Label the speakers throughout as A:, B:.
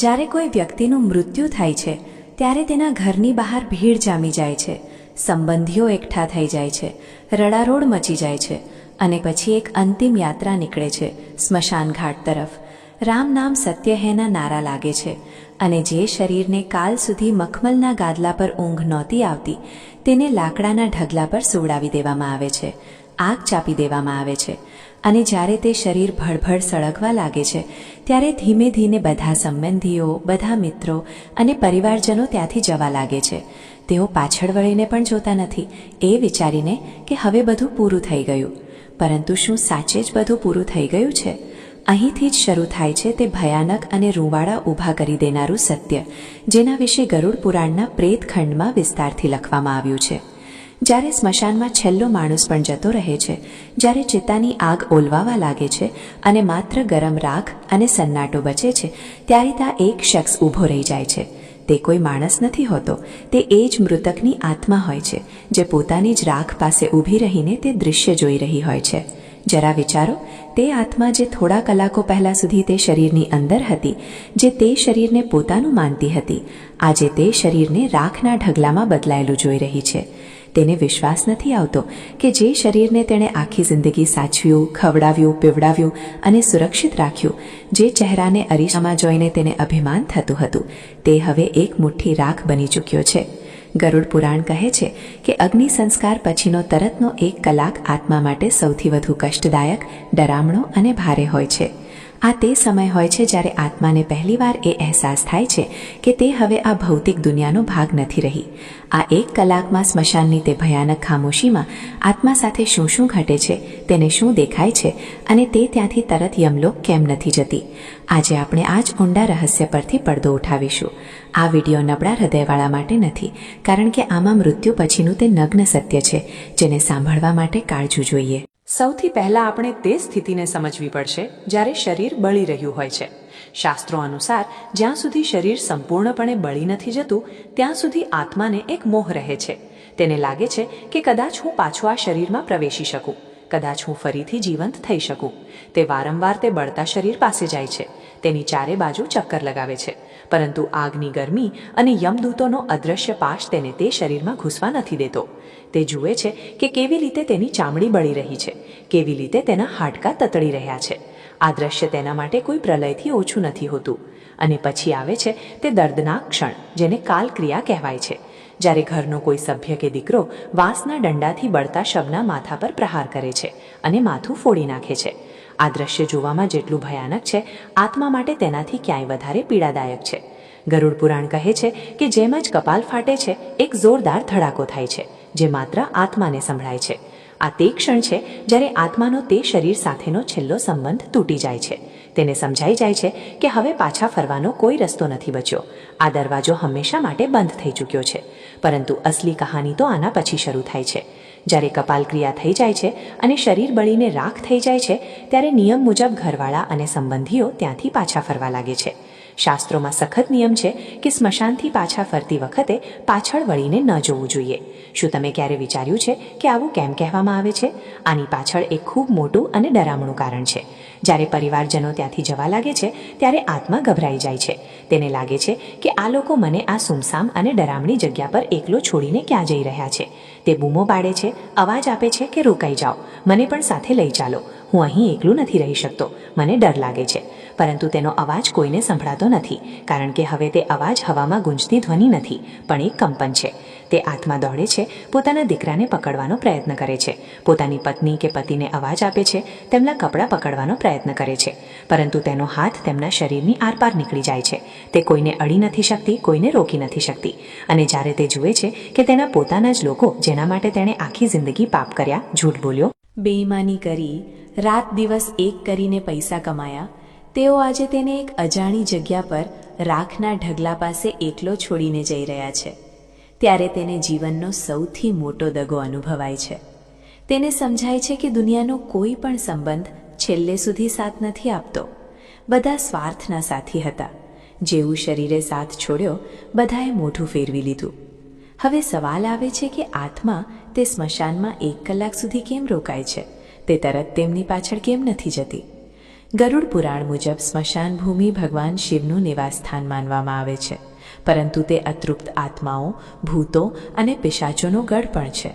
A: જ્યારે કોઈ વ્યક્તિનું મૃત્યુ થાય છે ત્યારે તેના ઘરની બહાર ભીડ જામી જાય છે, સંબંધીઓ એકઠા થઈ જાય છે, રડારોડ મચી જાય છે અને પછી એક અંતિમ યાત્રા નીકળે છે સ્મશાન ઘાટ તરફ. રામ નામ સત્ય હૈના નારા લાગે છે અને જે શરીરને કાલ સુધી મખમલના ગાદલા પર ઊંઘ નહોતી આવતી તેને લાકડાના ઢગલા પર સુવડાવી દેવામાં આવે છે, આગ ચાપી દેવામાં આવે છે અને જ્યારે તે શરીર ભડભડ સળગવા લાગે છે ત્યારે ધીમે ધીમે બધા સંબંધીઓ, બધા મિત્રો અને પરિવારજનો ત્યાંથી જવા લાગે છે. તેઓ પાછળ વળીને પણ જોતા નથી એ વિચારીને કે હવે બધું પૂરું થઈ ગયું. પરંતુ શું સાચે જ બધું પૂરું થઈ ગયું છે? અહીંથી જ શરૂ થાય છે તે ભયાનક અને રૂંવાડા ઊભા કરી દેનારું સત્ય, જેના વિશે ગરુડ પુરાણના પ્રેતખંડમાં વિસ્તારથી લખવામાં આવ્યું છે. જ્યારે સ્મશાનમાં છેલ્લો માણસ પણ જતો રહે છે, જ્યારે ચિતાની આગ ઓલવાવા લાગે છે અને માત્ર ગરમ રાખ અને સન્નાટો બચે છે, ત્યારે ત્યાં એક શખ્સ ઊભો રહી જાય છે. તે કોઈ માણસ નથી હોતો, તે એ જ મૃતકની આત્મા હોય છે જે પોતાની જ રાખ પાસે ઊભી રહીને તે દૃશ્ય જોઈ રહી હોય છે. જરા વિચારો, તે આત્મા જે થોડા કલાકો પહેલા સુધી તે શરીરની અંદર હતી, જે તે શરીરને પોતાનું માનતી હતી, આજે તે શરીરને રાખના ઢગલામાં બદલાયેલું જોઈ રહી છે. તેને વિશ્વાસ નથી આવતો કે જે શરીરને તેણે આખી જિંદગી સાચવ્યું, ખવડાવ્યું, પીવડાવ્યું અને સુરક્ષિત રાખ્યું, જે ચહેરાને અરીસામાં જોઈને તેને અભિમાન થતું હતું, તે હવે એક મુઠ્ઠી રાખ બની ચૂક્યો છે. ગરુડ પુરાણ કહે છે કે અગ્નિ સંસ્કાર પછીનો તરતનો 1 કલાક આત્મા માટે સૌથી વધુ કષ્ટદાયક, ડરામણો અને ભારે હોય છે. આ તે સમય હોય છે જ્યારે આત્માને પહેલીવાર એ અહેસાસ થાય છે કે તે હવે આ ભૌતિક દુનિયાનો ભાગ નથી રહી. આ 1 કલાકમાં સ્મશાનની તે ભયાનક ખામોશીમાં આત્મા સાથે શું શું ઘટે છે, તેને શું દેખાય છે અને તે ત્યાંથી તરત યમલોક કેમ નથી જતી, આજે આપણે આ જ ઊંડા રહસ્ય પરથી પડદો ઉઠાવીશું. આ વિડીયો નબળા હૃદયવાળા માટે નથી, કારણ કે આમાં મૃત્યુ પછીનું તે નગ્ન સત્ય છે જેને સાંભળવા માટે કાળજું જોઈએ.
B: સૌથી પહેલા આપણે તે સ્થિતિને સમજવી પડશે જ્યારે શરીર બળી રહ્યું હોય છે. શાસ્ત્રો અનુસાર જ્યાં સુધી શરીર સંપૂર્ણપણે બળી નથી જતું ત્યાં સુધી આત્માને એક મોહ રહે છે. તેને લાગે છે કે કદાચ હું પાછો આ શરીરમાં પ્રવેશી શકું, કદાચ હું ફરીથી જીવંત થઈ શકું. તે વારંવાર તે બળતા શરીર પાસે જાય છે, તેની ચારે બાજુ ચક્કર લગાવે છે, પરંતુ આગની ગરમી અને યમદૂતોનો અદૃશ્ય પાશ તેને તે શરીરમાં ઘૂસવા નથી દેતો. તે જુએ છે કે કેવી રીતે તેની ચામડી બળી રહી છે, કેવી રીતે તેના હાડકાં તતડી રહ્યા છે. આ દ્રશ્ય તેના માટે કોઈ પ્રલયથી ઓછું નથી હોતું. અને પછી આવે છે તે દર્દનાક ક્ષણ, જેને કાલક્રિયા કહેવાય છે, જ્યારે ઘરનો કોઈ સભ્ય કે દીકરો વાંસના દંડાથી બળતા શબના માથા પર પ્રહાર કરે છે અને માથું ફોડી નાખે છે. આ દ્રશ્ય જોવામાં જેટલું ભયાનક છે, આત્મા માટે તેનાથી ક્યાંય વધારે પીડાદાયક છે. ગરુડ પુરાણ કહે છે કે જેમ જ કપાલ ફાટે છે, એક જોરદાર ધડાકો થાય છે જે માત્ર આત્માને સંભળાય છે. આ તે ક્ષણ છે જ્યારે આત્માનો તે શરીર સાથેનો છેલ્લો સંબંધ તૂટી જાય છે. તેને સમજાઈ જાય છે કે હવે પાછા ફરવાનો કોઈ રસ્તો નથી બચ્યો, આ દરવાજો હંમેશા માટે બંધ થઈ ચૂક્યો છે. પરંતુ અસલી કહાની તો આના પછી શરૂ થાય છે. જ્યારે કપાલક્રિયા થઈ જાય છે અને શરીર બળીને રાખ થઈ જાય છે, ત્યારે નિયમ મુજબ ઘરવાળા અને સંબંધીઓ ત્યાંથી પાછા ફરવા લાગે છે. શાસ્ત્રોમાં સખત નિયમ છે કે સ્મશાનથી પાછા ફરતી વખતે પાછળ વળીને ન જોવું જોઈએ. શું તમે ક્યારે વિચાર્યું છે કે આવું કેમ કહેવામાં આવે છે? આની પાછળ એક ખૂબ મોટું અને ડરામણું કારણ છે. જ્યારે પરિવારજનો ત્યાંથી જવા લાગે છે ત્યારે આત્મા ગભરાઈ જાય છે. તેને લાગે છે કે આ લોકો મને આ સુમસામ અને ડરામણી જગ્યા પર એકલો છોડીને ક્યાં જઈ રહ્યા છે. તે બૂમો પાડે છે, અવાજ આપે છે કે રોકાઈ જાઓ, મને પણ સાથે લઈ ચાલો, હું અહીં એકલું નથી રહી શકતો, મને ડર લાગે છે. પરંતુ તેનો અવાજ કોઈને સંભળાતો નથી, કારણ કે હવે તે અવાજ હવામાં ગુંજતી ધ્વનિ નથી, પણ એક કંપન છે. તે આત્મા દોડે છે, પોતાના દીકરાને પકડવાનો પ્રયત્ન કરે છે, પોતાની પત્ની કે પતિને અવાજ આપે છે, તેમના કપડાં પકડવાનો પ્રયત્ન કરે છે, પરંતુ તેનો હાથ તેમના શરીરની આરપાર નીકળી જાય છે. તે કોઈને અડી નથી શકતી, કોઈને રોકી નથી શકતી. અને જ્યારે તે જુએ છે કે તેના પોતાના જ લોકો, જેના માટે તેણે આખી જિંદગી પાપ કર્યા, જૂઠ બોલ્યો,
A: બેઈમાની કરી, રાત દિવસ એક કરીને પૈસા કમાયા, તેઓ આજે તેને એક અજાણી જગ્યા પર રાખના ઢગલા પાસે એકલો છોડીને જઈ રહ્યા છે, ત્યારે તેને જીવનનો સૌથી મોટો દગો અનુભવાય છે. તેને સમજાય છે કે દુનિયાનો કોઈ પણ સંબંધ છેલ્લે સુધી સાથ નથી આપતો. બધા સ્વાર્થના સાથી હતા. જેવું શરીરે સાથ છોડ્યો, બધાએ મોઢું ફેરવી લીધું. હવે સવાલ આવે છે કે આત્મા તે સ્મશાનમાં 1 કલાક સુધી કેમ રોકાય છે? તે તરત તેમની પાછળ કેમ નથી જતી? ગરુડ પુરાણ મુજબ સ્મશાન ભૂમિ ભગવાન શિવનું નિવાસસ્થાન માનવામાં આવે છે, પરંતુ તે અતૃપ્ત આત્માઓ, ભૂતો અને પિશાચોનો ગઢ પણ છે.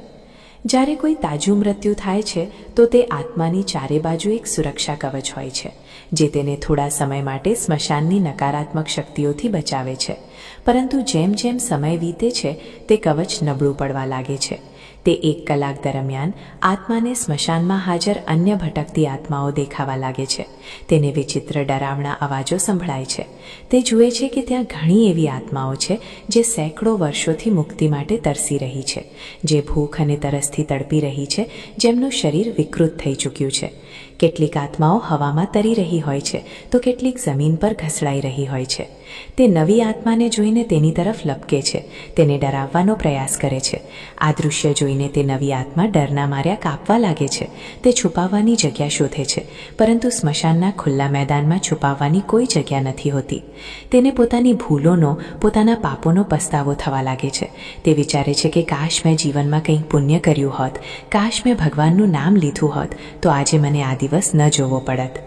A: જ્યારે કોઈ તાજું મૃત્યુ થાય છે તો તે આત્માની ચારે બાજુ એક સુરક્ષા કવચ હોય છે, જે તેને થોડા સમય માટે સ્મશાનની નકારાત્મક શક્તિઓથી બચાવે છે. પરંતુ જેમ જેમ સમય વીતે છે તે કવચ નબળું પડવા લાગે છે. તે 1 કલાક દરમિયાન આત્માને સ્મશાનમાં હાજર અન્ય ભટકતી આત્માઓ દેખાવા લાગે છે. તેને વિચિત્ર ડરાવણા અવાજો સંભળાય છે. તે જુએ છે કે ત્યાં ઘણી એવી આત્માઓ છે જે સેંકડો વર્ષોથી મુક્તિ માટે તરસી રહી છે, જે ભૂખ અને તરસથી તડપી રહી છે, જેમનું શરીર વિકૃત થઈ ચૂક્યું છે. કેટલીક આત્માઓ હવામાં તરી રહી હોય છે તો કેટલીક જમીન પર ઘસડાઈ રહી હોય છે. તે નવી આત્માને જોઈને તેની તરફ લપકે છે, તેને ડરાવવાનો પ્રયાસ કરે છે. આ દૃશ્ય જોઈને તે નવી આત્મા ડરના માર્યા કાપવા લાગે છે. તે છુપાવવાની જગ્યા શોધે છે, પરંતુ સ્મશાનના ખુલ્લા મેદાનમાં છુપાવવાની કોઈ જગ્યા નથી હોતી. તેને પોતાની ભૂલોનો, પોતાના પાપોનો પસ્તાવો થવા લાગે છે. તે વિચારે છે કે કાશ મેં જીવનમાં કંઈક પુણ્ય કર્યું હોત, કાશ મેં ભગવાનનું નામ લીધું હોત તો આજે મને આ દિવસ ન જોવો પડત.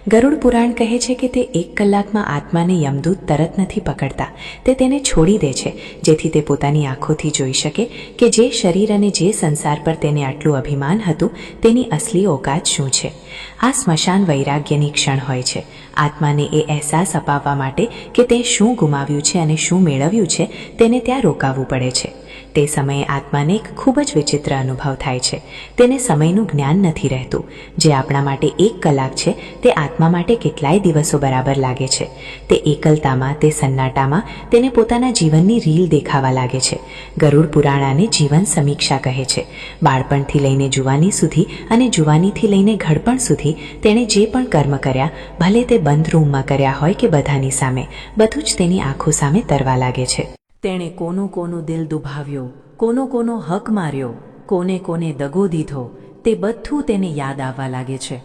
A: ગરુડ પુરાણ કહે છે કે તે 1 કલાકમાં આત્માને યમદૂત તરત નથી પકડતા. તે તેને છોડી દે છે, જેથી તે પોતાની આંખોથી જોઈ શકે કે જે શરીર અને જે સંસાર પર તેને આટલું અભિમાન હતું તેની અસલી ઓકાત શું છે. આ સ્મશાન વૈરાગ્યની ક્ષણ હોય છે. આત્માને એ અહેસાસ અપાવવા માટે કે તે શું ગુમાવ્યું છે અને શું મેળવ્યું છે તેને ત્યાં રોકાવવું પડે છે. તે સમયે આત્માને એક ખૂબ જ વિચિત્ર અનુભવ થાય છે. તેને સમયનું જ્ઞાન નથી રહેતું. જે આપણા માટે 1 કલાક છે તે આત્મા માટે કેટલાય દિવસો બરાબર લાગે છે. તે એકલતામાં, તે સન્નાટામાં તેને પોતાના જીવનની રીલ દેખાવા લાગે છે. ગરુડ પુરાણાને જીવન સમીક્ષા કહે છે. બાળપણથી લઈને જુવાની સુધી અને જુવાનીથી લઈને ઘડપણ સુધી તેણે જે પણ કર્મ કર્યા, ભલે તે બંધ રૂમમાં કર્યા હોય કે બધાની સામે, બધું જ તેની આંખો સામે તરવા લાગે છે. તેણે કોનું દિલ દુભાવ્યો, કોનો હક માર્યો, કોને દગો દીધો, તે બધું તેને યાદ આવવા લાગે છે.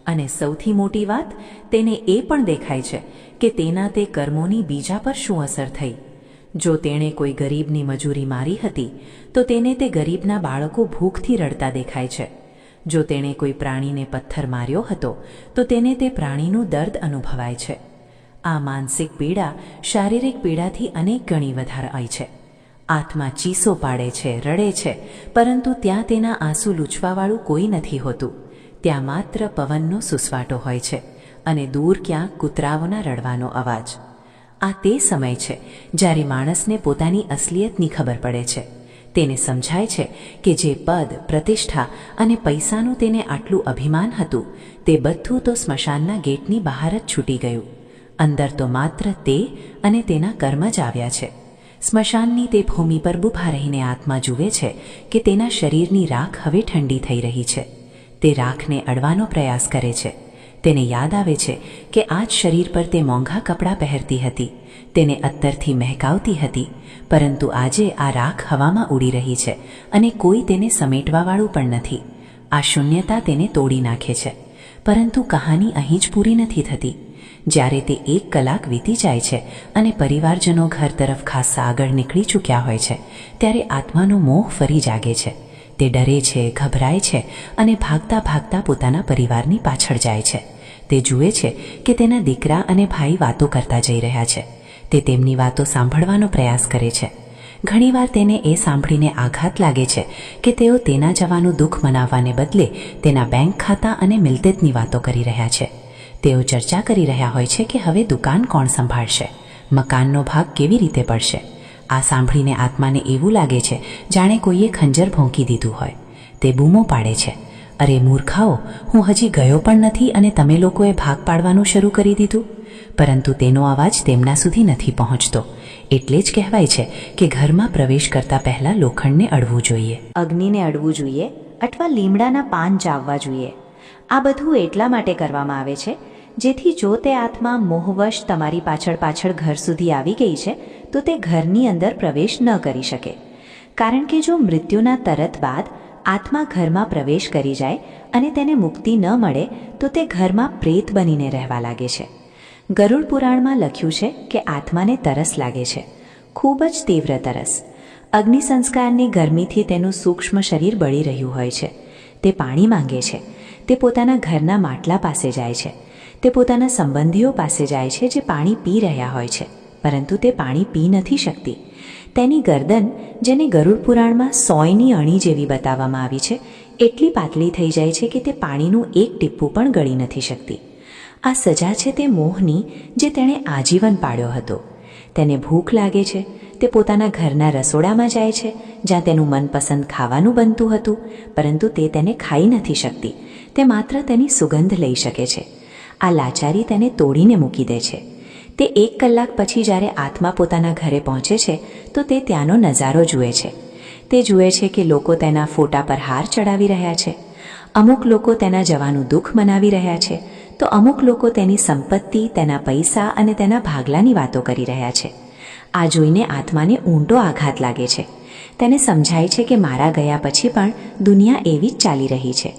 A: અને સૌથી મોટી વાત, તેને એ પણ દેખાય છે કે તેના તે કર્મોની બીજા પર શું અસર થઈ. જો તેણે કોઈ ગરીબની મજૂરી મારી હતી તો તેને તે ગરીબના બાળકો ભૂખથી રડતા દેખાય છે. જો તેણે કોઈ પ્રાણીને પથ્થર માર્યો હતો તો તેને તે પ્રાણીનું દર્દ અનુભવાય છે. આ માનસિક પીડા શારીરિક પીડાથી અનેક ગણી વધારે હોય છે. આત્મા ચીસો પાડે છે, રડે છે, પરંતુ ત્યાં તેના આંસુ લૂછવાવાળું કોઈ નથી હોતું. ત્યાં માત્ર પવનનો સુસવાટો હોય છે અને દૂર ક્યાંક કૂતરાઓના રડવાનો અવાજ. આ તે સમય છે જ્યારે માણસને પોતાની અસલિયતની ખબર પડે છે. તેને સમજાય છે કે જે પદ, પ્રતિષ્ઠા અને પૈસાનું તેને આટલું અભિમાન હતું તે બધું તો સ્મશાનના ગેટની બહાર જ છૂટી ગયું. અંદર તો માત્ર તે અને તેના કર્મ જ આવ્યા છે. સ્મશાનની તે ભૂમિ પર ઊભા રહીને આત્મા જુએ છે કે તેના શરીરની રાખ હવે ઠંડી થઈ રહી છે. તે રાખને અડવાનો પ્રયાસ કરે છે. તેને યાદ આવે છે કે આ જ શરીર પર તે મોંઘા કપડાં પહેરતી હતી, તેને અત્તરથી મહેકાવતી હતી, પરંતુ આજે આ રાખ હવામાં ઉડી રહી છે અને કોઈ તેને સમેટવાવાળું પણ નથી. આ શૂન્યતા તેને તોડી નાખે છે. પરંતુ કહાની અહીં જ પૂરી નથી થતી. જ્યારે તે 1 કલાક વીતી જાય છે અને પરિવારજનો ઘર તરફ ખાસ્સા આગળ નીકળી ચૂક્યા હોય છે, ત્યારે આત્માનો મોહ ફરી જાગે છે. તે ડરે છે, ગભરાય છે અને ભાગતા ભાગતા પોતાના પરિવારની પાછળ જાય છે. તે જુએ છે કે તેના દીકરા અને ભાઈ વાતો કરતા જઈ રહ્યા છે. તે તેમની વાતો સાંભળવાનો પ્રયાસ કરે છે. ઘણીવાર તેને એ સાંભળીને આઘાત લાગે છે કે તેઓ તેના જવાનું દુઃખ મનાવવાને બદલે તેના બેંક ખાતા અને મિલકતની વાતો કરી રહ્યા છે. તેઓ ચર્ચા કરી રહ્યા હોય છે કે હવે દુકાન કોણ સંભાળશે, મકાનનો ભાગ કેવી રીતે પડશે. આ સાંભળીને આત્માને એવું લાગે છે જાણે કોઈએ ખંજર ભોંકી દીધું હોય. તે બૂમો પાડે છે, અરે મૂર્ખાઓ, હું હજી ગયો પણ નથી અને તમે લોકોએ ભાગ પાડવાનું શરૂ કરી દીધું. પરંતુ તેનો અવાજ તેમના સુધી નથી પહોંચતો. એટલે જ કહેવાય છે કે ઘરમાં પ્રવેશ કરતા પહેલા લોખંડને અડવું જોઈએ,
C: અગ્નિને અડવું જોઈએ અથવા લીમડાના પાન ચાવવા જોઈએ. આ બધું એટલા માટે કરવામાં આવે છે જેથી જો તે આત્મા મોહવશ તમારી પાછળ ઘર સુધી આવી ગઈ છે તો તે ઘરની અંદર પ્રવેશ ન કરી શકે. કારણ કે જો મૃત્યુના તરત બાદ આત્મા ઘરમાં પ્રવેશ કરી જાય અને તેને મુક્તિ ન મળે તો તે ઘરમાં પ્રેત બનીને રહેવા લાગે છે. ગરુડ પુરાણમાં લખ્યું છે કે આત્માને તરસ લાગે છે, ખૂબ જ તીવ્ર તરસ. અગ્નિ સંસ્કારની ગરમીથી તેનું સૂક્ષ્મ શરીર બળી રહ્યું હોય છે. તે પાણી માંગે છે. તે પોતાના ઘરના માટલા પાસે જાય છે. તે પોતાના સંબંધીઓ પાસે જાય છે જે પાણી પી રહ્યા હોય છે, પરંતુ તે પાણી પી નથી શકતી. તેની ગરદન, જેને ગરુડ પુરાણમાં સોયની અણી જેવી બતાવવામાં આવી છે, એટલી પાતળી થઈ જાય છે કે તે પાણીનું એક ટીપું પણ ગળી નથી શકતી. આ સજા છે તે મોહની, જે તેણે આજીવન પાળ્યો હતો. તેને ભૂખ લાગે છે, તે પોતાના ઘરના રસોડામાં જાય છે જ્યાં તેનું મનપસંદ ખાવાનું બનતું હતું, પરંતુ તે તેને ખાઈ નથી શકતી. તે માત્ર તેની સુગંધ લઈ શકે છે. આ લાચારી તેને તોડીને મૂકી દે છે. તે 1 કલાક પછી જ્યારે આત્મા પોતાના ઘરે પહોંચે છે તો તે ત્યાંનો નજારો જુએ છે. તે જુએ છે કે લોકો તેના ફોટા પર હાર ચડાવી રહ્યા છે. અમુક લોકો તેના જવાનું દુઃખ મનાવી રહ્યા છે, તો અમુક લોકો તેની સંપત્તિ, તેના પૈસા અને તેના ભાગલાની વાતો કરી રહ્યા છે. આ જોઈને આત્માને ઊંડો આઘાત લાગે છે. તેને સમજાય છે કે મારા ગયા પછી પણ દુનિયા એવી જ ચાલી રહી છે.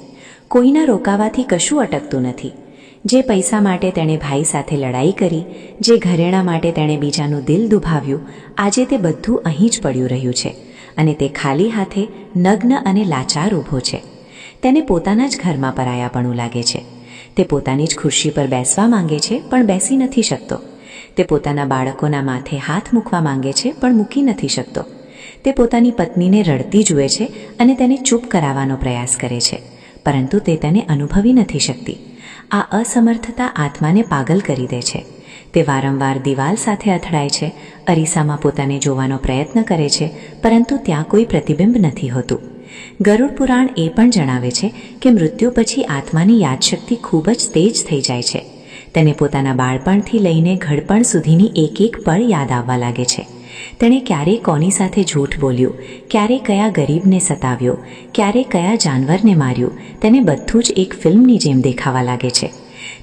C: કોઈના રોકાવાથી કશું અટકતું નથી. જે પૈસા માટે તેણે ભાઈ સાથે લડાઈ કરી, જે ઘરેણાં માટે તેણે બીજાનું દિલ દુભાવ્યું, આજે તે બધું અહીં જ પડ્યું રહ્યું છે અને તે ખાલી હાથે, નગ્ન અને લાચાર ઊભો છે. તેને પોતાના જ ઘરમાં પરાયાપણું લાગે છે. તે પોતાની જ ખુરશી પર બેસવા માંગે છે પણ બેસી નથી શકતો. તે પોતાના બાળકોના માથે હાથ મૂકવા માંગે છે પણ મૂકી નથી શકતો. તે પોતાની પત્નીને રડતી જુએ છે અને તેને ચૂપ કરાવવાનો પ્રયાસ કરે છે, પરંતુ તે તેને અનુભવી નથી શકતી. આ અસમર્થતા આત્માને પાગલ કરી દે છે. તે વારંવાર દિવાલ સાથે અથડાય છે, અરીસામાં પોતાને જોવાનો પ્રયત્ન કરે છે, પરંતુ ત્યાં કોઈ પ્રતિબિંબ નથી હોતું. ગરુડ પુરાણ એ પણ જણાવે છે કે મૃત્યુ પછી આત્માની યાદશક્તિ ખૂબ જ તેજ થઈ જાય છે. તેને પોતાના બાળપણથી લઈને ઘડપણ સુધીની એક પળ યાદ આવવા લાગે છે. તેણે ક્યારે કોની સાથે જૂઠ બોલ્યું, ક્યારે કયા ગરીબને સતાવ્યો, ક્યારે કયા જાનવરને માર્યું, તેને બધું જ એક ફિલ્મની જેમ દેખાવા લાગે છે.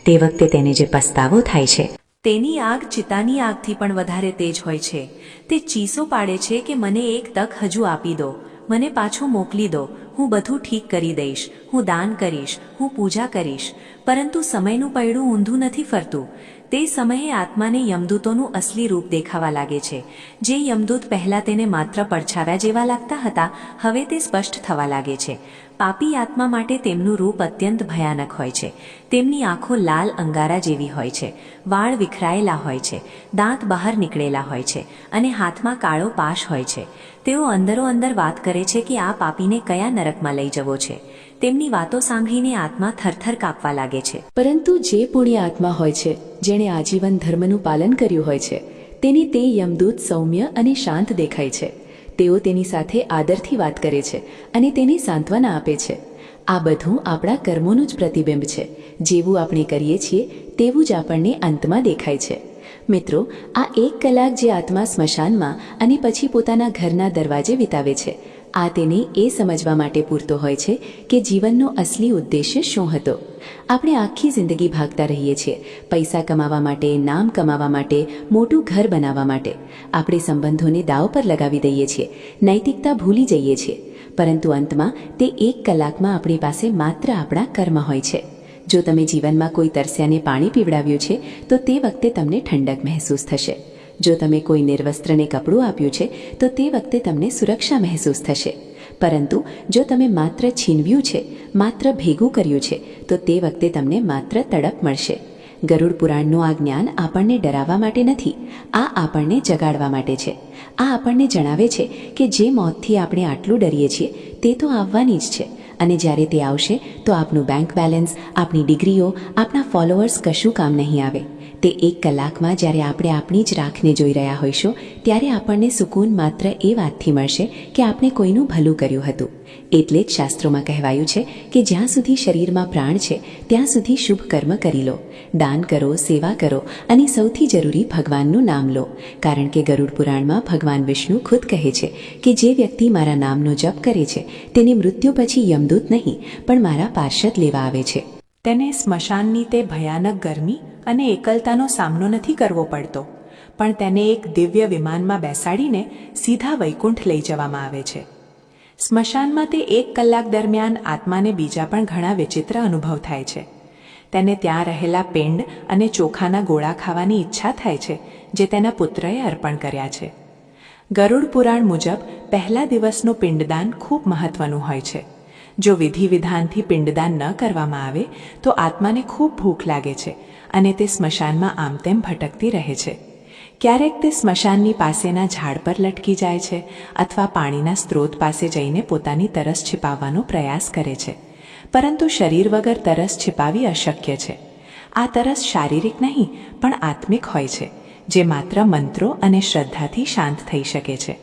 C: તે વખતે તેને જે પસ્તાવો થાય છે
A: તેની આગ ચિતાની આગથી પણ વધારે તેજ હોય છે. તે ચીસો પાડે છે કે મને એક તક હજુ આપી દો, મને પાછું મોકલી દો, હું બધું ઠીક કરી દઈશ, હું દાન કરીશ, હું પૂજા કરીશ. પરંતુ સમયનું પૈડું ઊંધું નથી ફરતું. તે સમયે આત્માને યમદૂતોનું અસલી રૂપ દેખાવા લાગે છે. જે યમદૂત પહેલાં તેને માત્ર પડછાવ્યા જેવા લાગતા હતા, હવે તે સ્પષ્ટ થવા લાગે છે. પાપી આત્મા માટે તેમનું રૂપ અત્યંત ભયાનક હોય છે. તેમની આંખો લાલ અંગારા જેવી હોય છે, વાળ વિખરાયેલા હોય છે, દાંત બહાર નીકળેલા હોય છે અને હાથમાં કાળો પાશ હોય છે. તેઓ અંદરો અંદર વાત કરે છે કે આ પાપીને કયા નરકમાં લઈ જવો છે. તેમની વાતો સાંભળીને આત્મા થરથર કાપવા લાગે છે.
D: પરંતુ જે પુણ્ય આત્મા હોય છે, જેણે આજીવન ધર્મનું પાલન કર્યું હોય છે, તેની તે યમદૂત સૌમ્ય અને શાંત દેખાય છે. તેઓ તેની સાથે આદરથી વાત કરે છે અને તેને સાંત્વના આપે છે. આ બધું આપણા કર્મોનું જ પ્રતિબિંબ છે. જેવું આપણે કરીએ છીએ તેવું જ આપણને અંતમાં દેખાય છે. મિત્રો, આ 1 કલાક જે આત્મા સ્મશાનમાં અને પછી પોતાના ઘરના દરવાજે વિતાવે છે, આ તેને એ સમજવા માટે પૂરતો હોય છે કે જીવનનો અસલી ઉદ્દેશ્ય શું હતો. આપણે આખી જિંદગી ભાગતા રહીએ છીએ, પૈસા કમાવા માટે, નામ કમાવા માટે, મોટું ઘર બનાવવા માટે. આપણે સંબંધોને દાવ પર લગાવી દઈએ છીએ, નૈતિકતા ભૂલી જઈએ છીએ, પરંતુ અંતમાં તે 1 કલાકમાં આપણી પાસે માત્ર આપણા કર્મ હોય છે. જો તમે જીવનમાં કોઈ તરસ્યાને પાણી પીવડાવ્યું છે તો તે વખતે તમને ઠંડક મહેસૂસ થશે. જો તમે કોઈ નિર્વસ્ત્રને કપડું આપ્યું છે તો તે વખતે તમને સુરક્ષા મહેસૂસ થશે. પરંતુ જો તમે માત્ર છીનવ્યું છે, માત્ર ભેગું કર્યું છે, તો તે વખતે તમને માત્ર તડપ મળશે. ગરુડ પુરાણનું આ જ્ઞાન આપણને ડરાવવા માટે નથી, આ આપણને જગાડવા માટે છે. આ આપણને જણાવે છે કે જે મોતથી આપણે આટલું ડરીએ છીએ તે તો આવવાની જ છે, અને જ્યારે તે આવશે તો આપનું બેંક બેલેન્સ, આપણી ડિગ્રીઓ, આપણા ફોલોઅર્સ કશું કામ નહીં આવે. તે 1 કલાકમાં જ્યારે આપણે આપણી જ રાખને જોઈ રહ્યા હોઈશું, ત્યારે આપણને સુકૂન માત્ર એ વાતથી મળશે કે આપણે કોઈનું ભલું કર્યું હતું. એટલે જ શાસ્ત્રોમાં કહેવાયું છે કે જ્યાં સુધી શરીરમાં પ્રાણ છે ત્યાં સુધી શુભ કર્મ કરી લો, દાન કરો, સેવા કરો અને સૌથી જરૂરી ભગવાનનું નામ લો. કારણ કે ગરુડ પુરાણમાં ભગવાન વિષ્ણુ ખુદ કહે છે કે જે વ્યક્તિ મારા નામનો જપ કરે છે તેને મૃત્યુ પછી યમદૂત નહીં પણ મારા પાર્ષદ લેવા આવે છે.
B: તેને સ્મશાનની તે ભયાનક ગરમી અને એકલતાનો સામનો નથી કરવો પડતો, પણ તેને એક દિવ્ય વિમાનમાં બેસાડીને સીધા વૈકુંઠ લઈ જવામાં આવે છે. સ્મશાનમાં તે 1 કલાક દરમિયાન આત્માને બીજા પણ ઘણા વિચિત્ર અનુભવ થાય છે. તેને ત્યાં રહેલા પિંડ અને ચોખાના ગોળા ખાવાની ઈચ્છા થાય છે જે તેના પુત્રએ અર્પણ કર્યા છે. ગરુડ પુરાણ મુજબ પહેલા દિવસનું પિંડદાન ખૂબ મહત્વનું હોય છે. જો વિધિ વિધાનથી પિંડદાન ન કરવામાં આવે તો આત્માને ખૂબ ભૂખ લાગે છે અને તે સ્મશાનમાં આમ તેમ ભટકતી રહે છે. ક્યારેક તે સ્મશાનની પાસેના ઝાડ પર લટકી જાય છે અથવા પાણીના સ્ત્રોત પાસે જઈને પોતાની તરસ छिपाવવાનો પ્રયાસ કરે છે. પરંતુ શરીર વગર તરસ छिपाવી અશક્ય છે. આ તરસ શારીરિક નહીં પણ આત્મિક હોય છે, જે માત્ર મંત્રો અને શ્રદ્ધાથી શાંત થઈ શકે છે.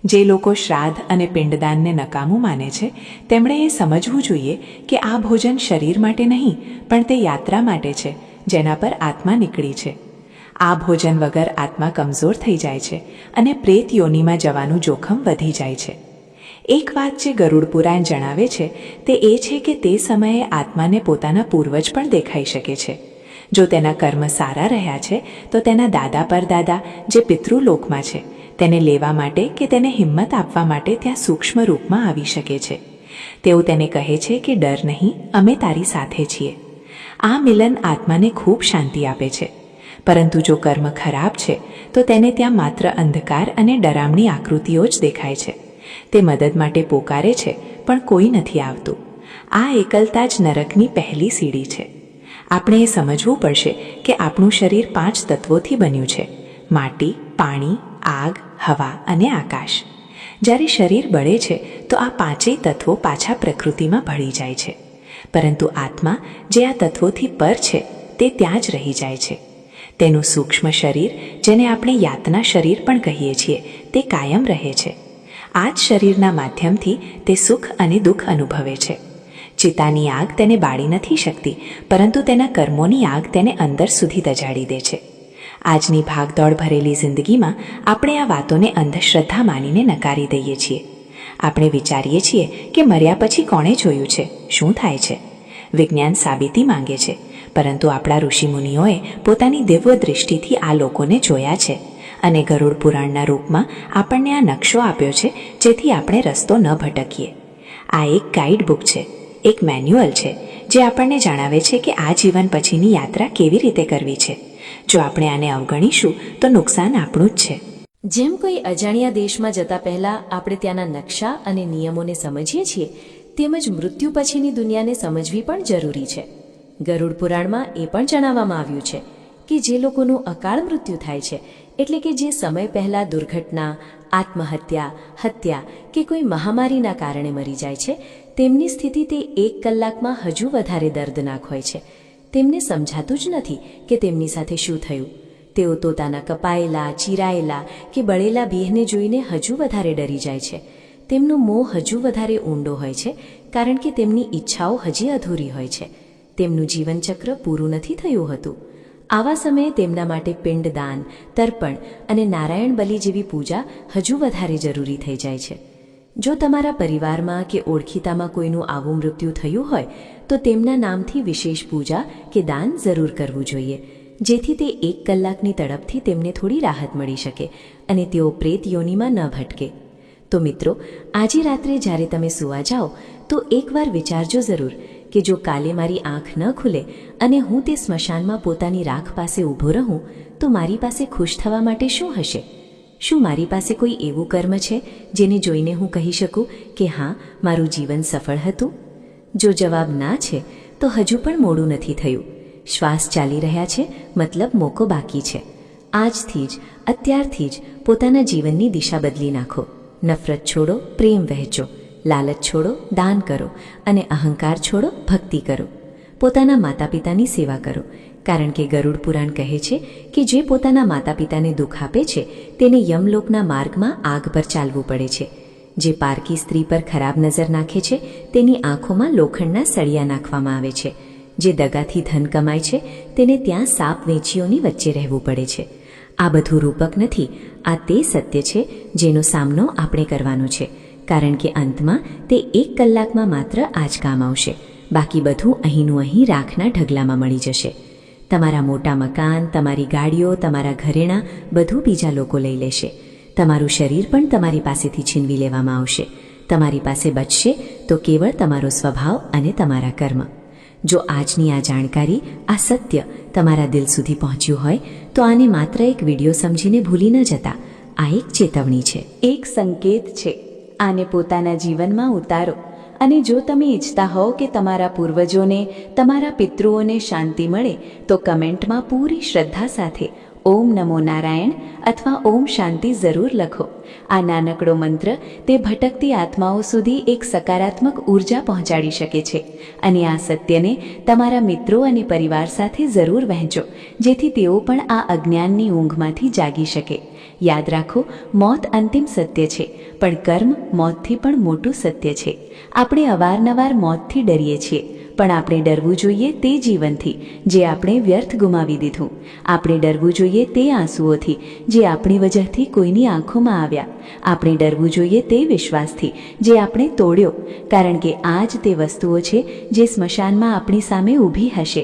B: જે લોકો શ્રાદ્ધ અને પિંડદાનને નકામું માને છે તેમણે એ સમજવું જોઈએ કે આ ભોજન શરીર માટે નહીં પણ તે યાત્રા માટે છે જેના પર આત્મા નીકળી છે. આ ભોજન વગર આત્મા કમજોર થઈ જાય છે અને પ્રેત યોનિમાં જવાનું જોખમ વધી જાય છે. એક વાત જે ગરુડ પુરાણ જણાવે છે તે એ છે કે તે સમયે આત્માને પોતાના પૂર્વજ પણ દેખાઈ શકે છે. જો તેના કર્મ સારા રહ્યા છે તો તેના દાદા પરદાદા જે પિતૃલોકમાં છે તેને લેવા માટે કે તેને હિંમત આપવા માટે ત્યાં સૂક્ષ્મ રૂપમાં આવી શકે છે. તેઓ તેને કહે છે કે ડર નહીં, અમે તારી સાથે છીએ. આ મિલન આત્માને ખૂબ શાંતિ આપે છે. પરંતુ જો કર્મ ખરાબ છે તો તેને ત્યાં માત્ર અંધકાર અને ડરામણી આકૃતિઓ જ દેખાય છે. તે મદદ માટે પોકારે છે પણ કોઈ નથી આવતું. આ એકલતા જ નરકની પહેલી સીડી છે. આપણે એ સમજવું પડશે કે આપણું શરીર 5 તત્વોથી બન્યું છે: માટી, પાણી, આગ, હવા અને આકાશ. જ્યારે શરીર બળે છે તો આ 5 તત્વો પાછા પ્રકૃતિમાં ભળી જાય છે. પરંતુ આત્મા જે આ તત્વોથી પર છે તે ત્યાં જ રહી જાય છે. તેનું સૂક્ષ્મ શરીર, જેને આપણે યાતના શરીર પણ કહીએ છીએ, તે કાયમ રહે છે. આ જ શરીરના માધ્યમથી તે સુખ અને દુઃખ અનુભવે છે. ચિતાની આગ તેને બાળી નથી શકતી, પરંતુ તેના કર્મોની આગ તેને અંદર સુધી દજાડી દે છે. આજની ભાગદોડ ભરેલી જિંદગીમાં આપણે આ વાતોને અંધશ્રદ્ધા માનીને નકારી દઈએ છીએ. આપણે વિચારીએ છીએ કે મર્યા પછી કોણે જોયું છે, શું થાય છે. વિજ્ઞાન સાબિતી માંગે છે, પરંતુ આપણા ઋષિમુનિઓએ પોતાની દિવ્ય દૃષ્ટિથી આ લોકોને જોયા છે અને ગરુડ પુરાણના રૂપમાં આપણને આ નકશો આપ્યો છે જેથી આપણે રસ્તો ન ભટકીએ. આ એક ગાઈડ બુક છે, એક મેન્યુઅલ છે જે આપણને જણાવે છે કે આ જીવન પછીની યાત્રા કેવી રીતે કરવી છે. જો આપણે આને અવગણીશું તો નુકસાન આપણું જ છે.
A: જેમ કોઈ અજાણ્યા દેશમાં જતા પહેલાં આપણે ત્યાંના નકશા અને નિયમોને સમજીએ છીએ, તેમજ મૃત્યુ પછીની દુનિયાને સમજવી પણ જરૂરી છે. ગરુડ પુરાણમાં એ પણ જણાવવામાં આવ્યું છે કે જે લોકોનું અકાળ મૃત્યુ થાય છે, એટલે કે જે સમય પહેલાં દુર્ઘટના, આત્મહત્યા, હત્યા કે કોઈ મહામારીના કારણે મરી જાય છે, તેમની સ્થિતિ તે 1 કલાકમાં હજુ વધારે દર્દનાક હોય છે. તેમને સમજાતું જ નથી કે તેમની સાથે શું થયું. તેઓ તોતાના કપાયેલા, ચીરાયેલા કે બળેલા ભેહને જોઈને હજુ વધારે ડરી જાય છે. તેમનો મોહ હજુ વધારે ઊંડો હોય છે, કારણ કે તેમની ઈચ્છાઓ હજી અધૂરી હોય છે. તેમનું જીવનચક્ર પૂરું નથી થયું હતું. આવા સમયે તેમના માટે પિંડદાન, તર્પણ અને નારાયણ બલિ જેવી પૂજા હજુ વધારે જરૂરી થઈ જાય છે. જો તમારા પરિવારમાં કે ઓળખીતામાં કોઈનું આવું મૃત્યુ થયું હોય તો તેમના નામથી વિશેષ પૂજા કે દાન જરૂર કરવું જોઈએ, જેથી તે 1 કલાકની તડપથી તેમને થોડી રાહત મળી શકે અને તેઓ પ્રેત યોનિમાં ન ભટકે. તો મિત્રો, આજે રાત્રે જ્યારે તમે સૂવા જાઓ તો એકવાર વિચારજો જરૂર કે જો કાલે મારી આંખ ન ખુલે અને હું તે સ્મશાનમાં પોતાની રાખ પાસે ઊભો રહું તો મારી પાસે ખુશ થવા માટે શું હશે? શું મારી પાસે કોઈ એવું કર્મ છે જેને જોઈને હું કહી શકું કે હા, મારું જીવન સફળ હતું? જો જવાબ ના છે તો હજુ પણ મોડું નથી થયું. શ્વાસ ચાલી રહ્યા છે, મતલબ મોકો બાકી છે. આજથી જ, અત્યારથી જ પોતાના જીવનની દિશા બદલી નાખો. નફરત છોડો, પ્રેમ વહેંચો. લાલચ છોડો, દાન કરો. અને અહંકાર છોડો, ભક્તિ કરો. પોતાના માતા પિતાની સેવા કરો, કારણ કે ગરુડ પુરાણ કહે છે કે જે પોતાના માતા પિતાને દુઃખ આપે છે તેને યમલોકના માર્ગમાં આગ પર ચાલવું પડે છે. જે પારકી સ્ત્રી પર ખરાબ નજર નાખે છે તેની આંખોમાં લોખંડના સળિયા નાખવામાં આવે છે. જે દગાથી ધન કમાય છે તેને ત્યાં સાપ વેચીઓની વચ્ચે રહેવું પડે છે. આ બધું રૂપક નથી, આ તે સત્ય છે જેનો સામનો આપણે કરવાનો છે, કારણ કે અંતમાં તે 1 કલાકમાં માત્ર આ જ કામ આવશે. બાકી બધું અહીંનું અહીં રાખના ઢગલામાં મળી જશે. તમારા મોટા મકાન, તમારી ગાડીઓ, તમારા ઘરેણાં બધું બીજા લોકો લઈ લેશે. તમારું શરીર પણ તમારી પાસેથી છીનવી લેવામાં આવશે. તમારી પાસે બચશે તો કેવળ તમારો સ્વભાવ અને તમારા કર્મ. જો આજની આ જાણકારી, આ સત્ય તમારા દિલ સુધી પહોંચ્યું હોય તો આને માત્ર એક વિડીયો સમજીને ભૂલી ન જતા. આ એક ચેતવણી છે, એક સંકેત છે. આને પોતાના જીવનમાં ઉતારો
D: અને જો તમે ઈચ્છતા હોવ કે તમારા પૂર્વજોને તમારા પિતૃઓને શાંતિ મળે તો કમેન્ટમાં પૂરી શ્રદ્ધા સાથે ઓમ નમો નારાયણ અથવા ઓમ શાંતિ જરૂર લખો. આ નાનકડો મંત્ર તે ભટકતી આત્માઓ સુધી એક સકારાત્મક ઉર્જા પહોંચાડી શકે છે અને આ સત્યને તમારા મિત્રો અને પરિવાર સાથે જરૂર વહેંચો, જેથી તેઓ પણ આ અજ્ઞાનની ઊંઘમાંથી જાગી શકે. યાદ રાખો, મોત અંતિમ સત્ય છે, પણ કર્મ મોતથી પણ મોટું સત્ય છે. આપણે અવારનવાર મોતથી ડરીએ છીએ, પણ આપણે ડરવું જોઈએ તે જીવનથી જે આપણે વ્યર્થ ગુમાવી દીધું. આપણે ડરવું જોઈએ તે આંસુઓથી જે આપણી વજહથી કોઈની આંખોમાં આવ્યા. આપણે ડરવું જોઈએ તે વિશ્વાસથી જે આપણે તોડ્યો, કારણ કે આ જ તે વસ્તુઓ છે જે સ્મશાનમાં આપણી સામે ઊભી હશે.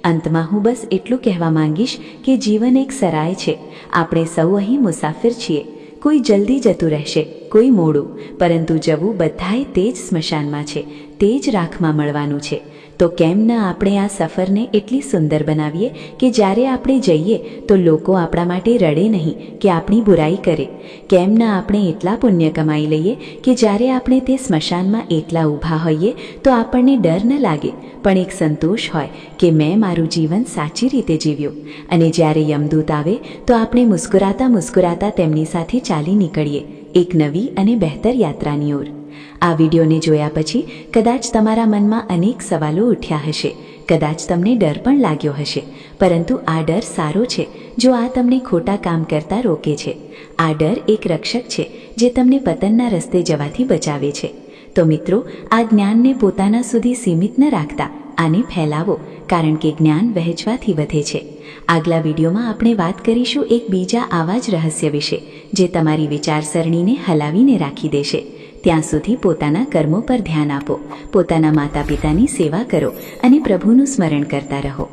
D: અંતમાં હું બસ એટલું કહેવા માંગીશ કે જીવન એક સરાય છે. આપણે સૌ અહીં મુસાફિર છીએ. કોઈ જલ્દી જતું રહેશે, કોઈ મોડું, પરંતુ જવું બધાએ તે જ સ્મશાનમાં છે, તે જ રાખમાં મળવાનું છે. તો કેમ ન આપણે આ સફરને એટલી સુંદર બનાવીએ કે જ્યારે આપણે જઈએ તો લોકો આપણા માટે રડે નહીં કે આપણી બુરાઈ કરે. કેમ ન આપણે એટલા પુણ્ય કમાઈ લઈએ કે જ્યારે આપણે તે સ્મશાનમાં એટલા ઊભા હોઈએ તો આપણને ડર ન લાગે, પણ એક સંતોષ હોય કે મેં મારું જીવન સાચી રીતે જીવ્યું. અને જ્યારે યમદૂત આવે તો આપણે મુસ્કુરાતા મુસ્કુરાતા તેમની સાથે ચાલી નીકળીએ એક નવી અને બહેતર યાત્રાની ઓર. આ વિડીયોને જોયા પછી કદાચ તમારા મનમાં અનેક સવાલો ઉઠ્યા હશે, કદાચ તમને ડર પણ લાગ્યો હશે, પરંતુ આ ડર સારો છે જો આ તમને ખોટા કામ કરતા રોકે છે. આ ડર એક રક્ષક છે જે તમને પતનના રસ્તે જવાથી બચાવે છે. તો મિત્રો, આ જ્ઞાનને પોતાના સુધી સીમિત ન રાખતા આને ફેલાવો, કારણ કે જ્ઞાન વહેંચવાથી વધે છે. આગલા વિડીયોમાં આપણે વાત કરીશું એક બીજા આવા જ રહસ્ય વિશે જે તમારી વિચારસરણીને હલાવીને રાખી દેશે. ત્યાં સુધી પોતાના કર્મો પર ધ્યાન આપો, પોતાના માતા પિતાની સેવા કરો અને પ્રભુનું સ્મરણ કરતા રહો.